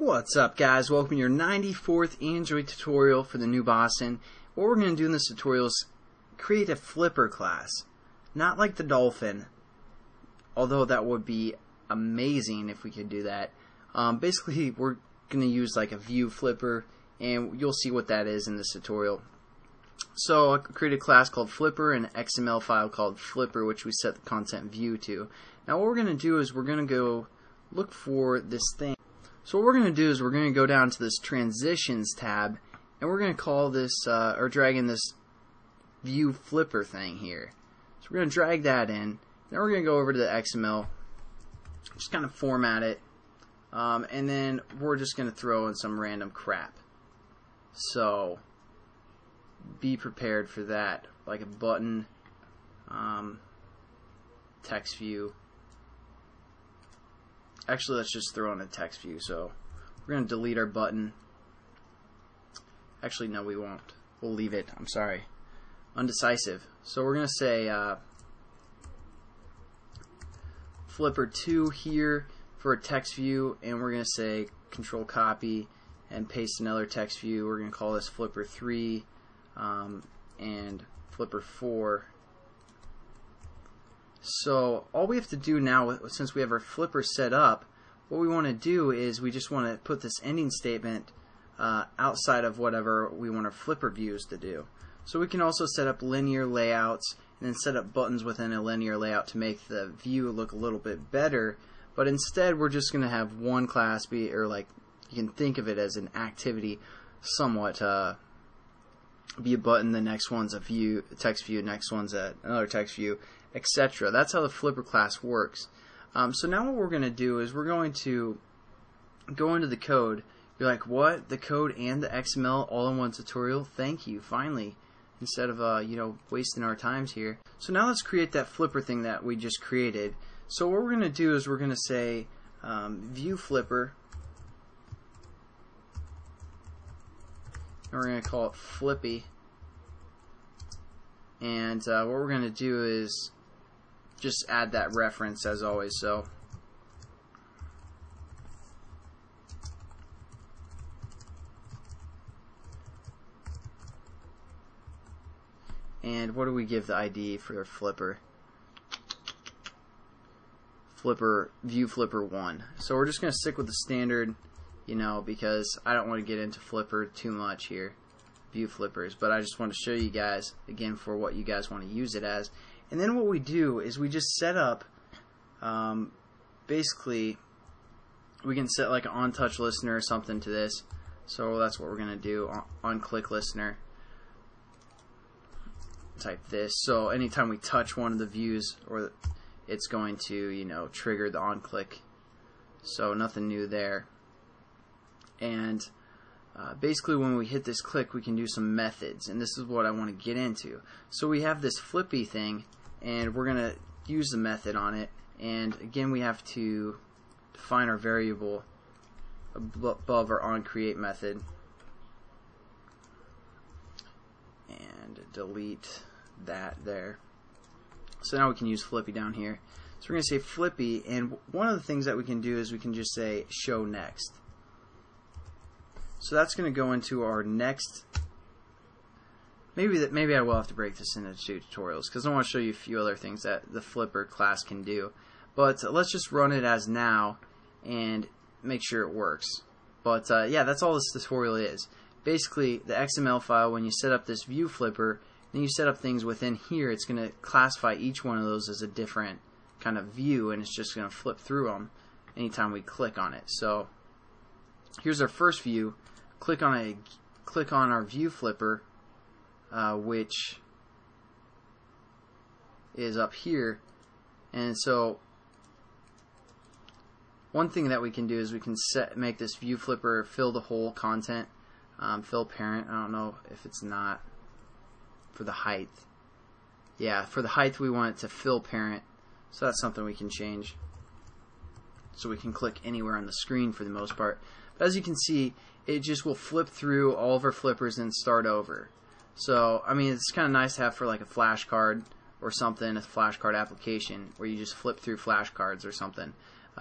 What's up, guys? Welcome to your 94th Android tutorial for the new Boston. What we're going to do in this tutorial is create a flipper class. Not like the dolphin, although that would be amazing if we could do that. Basically, we're going to use like a ViewFlipper, and you'll see what that is in this tutorial. So I created a class called Flipper and an XML file called Flipper, which we set the content view to. Now what we're going to do is we're going to go look for this thing. So what we're going to do is we're going to go down to this Transitions tab, and we're going to call this, or drag in this ViewFlipper thing here. So we're going to drag that in. Then we're going to go over to the XML, just kind of format it, and then we're just going to throw in some random crap. So be prepared for that, like a button, text view. Actually, let's just throw in a text view. So we're going to delete our button. Actually, no, we won't. We'll leave it. I'm sorry. Undecisive. So we're going to say Flipper 2 here for a text view, and we're going to say Control Copy and paste another text view. We're going to call this Flipper 3 and Flipper 4. So all we have to do now, since we have our flipper set up, what we want to do is we just want to put this ending statement outside of whatever we want our flipper views to do. So we can also set up linear layouts and then set up buttons within a linear layout to make the view look a little bit better. But instead, we're just going to have one class be, or like you can think of it as an activity, somewhat be a button. The next one's a view, a text view. Next one's another text view, etc. That's how the flipper class works. So now what we're going to do is we're going to go into the code. You're like, what? The code and the XML all in one tutorial? Thank you, finally. Instead of wasting our times here. So now let's create that flipper thing that we just created. So what we're going to do is we're going to say ViewFlipper, and we're going to call it Flippy. And what we're going to do is just add that reference as always. So and what do we give the ID for Flipper? ViewFlipper 1. So we're just going to stick with the standard, because I don't want to get into Flipper too much here, ViewFlippers, but I just want to show you guys again for what you guys want to use it as. And then what we do is we just set up, basically, we can set like an on-touch listener or something to this. So that's what we're going to do, on-click listener. Type this. So anytime we touch one of the views, or it's going to, trigger the on-click. So nothing new there. And basically when we hit this click, we can do some methods, and this is what I want to get into. So we have this flippy thing, and we're going to use the method on it, and again we have to define our variable above our onCreate method and delete that there. So now we can use Flippy down here. So we're going to say Flippy, and one of the things that we can do is we can just say show next. So that's going to go into our next. Maybe I will have to break this into two tutorials because I want to show you a few other things that the Flipper class can do. But let's just run it as now and make sure it works. But yeah, that's all this tutorial is. Basically, the XML file, when you set up this ViewFlipper, then you set up things within here, it's going to classify each one of those as a different kind of view, and it's just going to flip through them anytime we click on it. So here's our first view. Click on our ViewFlipper, which is up here, and so one thing that we can do is we can make this ViewFlipper fill the whole content, fill parent. I don't know if it's not for the height. Yeah, for the height we want it to fill parent, so that's something we can change. So we can click anywhere on the screen for the most part. But as you can see, it just will flip through all of our flippers and start over. So, I mean, it's kind of nice to have for like a flashcard or something, a flashcard application where you just flip through flashcards or something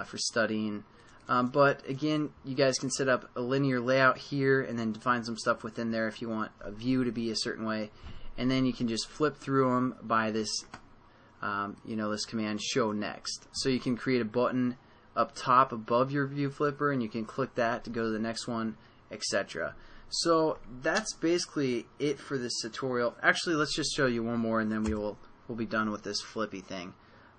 for studying. But again, you guys can set up a linear layout here and then define some stuff within there if you want a view to be a certain way. And then you can just flip through them by this, this command show next. So you can create a button up top above your ViewFlipper, and you can click that to go to the next one, etc. So that's basically it for this tutorial. Actually, let's just show you one more, and then we'll be done with this flippy thing.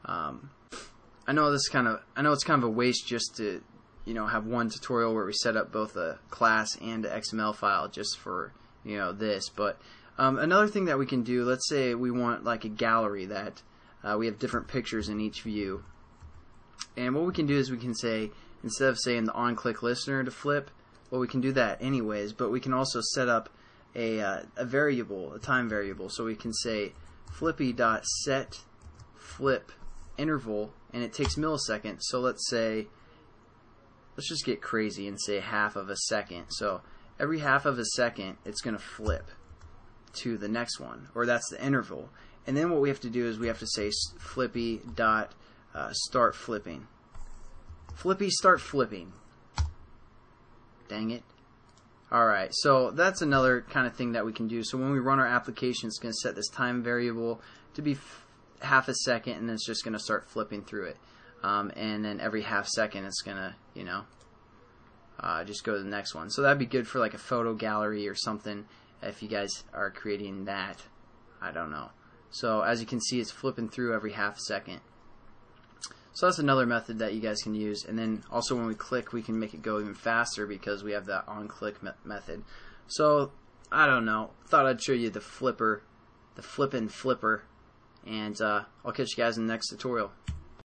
I know it's kind of a waste just to have one tutorial where we set up both a class and an XML file just for this. But another thing that we can do, let's say we want like a gallery that we have different pictures in each view. And what we can do is we can say, instead of saying the on-click listener to flip, well, we can do that anyways, but we can also set up a variable, a time variable. So we can say flippy.set flip interval, and it takes milliseconds. So let's just get crazy and say half of a second. So every half of a second, it's going to flip to the next one, or that's the interval. And then what we have to do is we have to say flippy dot start flipping. Flippy start flipping. Dang it. Alright, so that's another kind of thing that we can do. So when we run our application, it's going to set this time variable to be half a second, and then it's just going to start flipping through it. And then every half second, it's going to, just go to the next one. So that'd be good for like a photo gallery or something if you guys are creating that. I don't know. So as you can see, it's flipping through every half second. So that's another method that you guys can use. And then also when we click, we can make it go even faster because we have that on-click method. So I don't know. Thought I'd show you the flipper, the flippin' flipper. And I'll catch you guys in the next tutorial.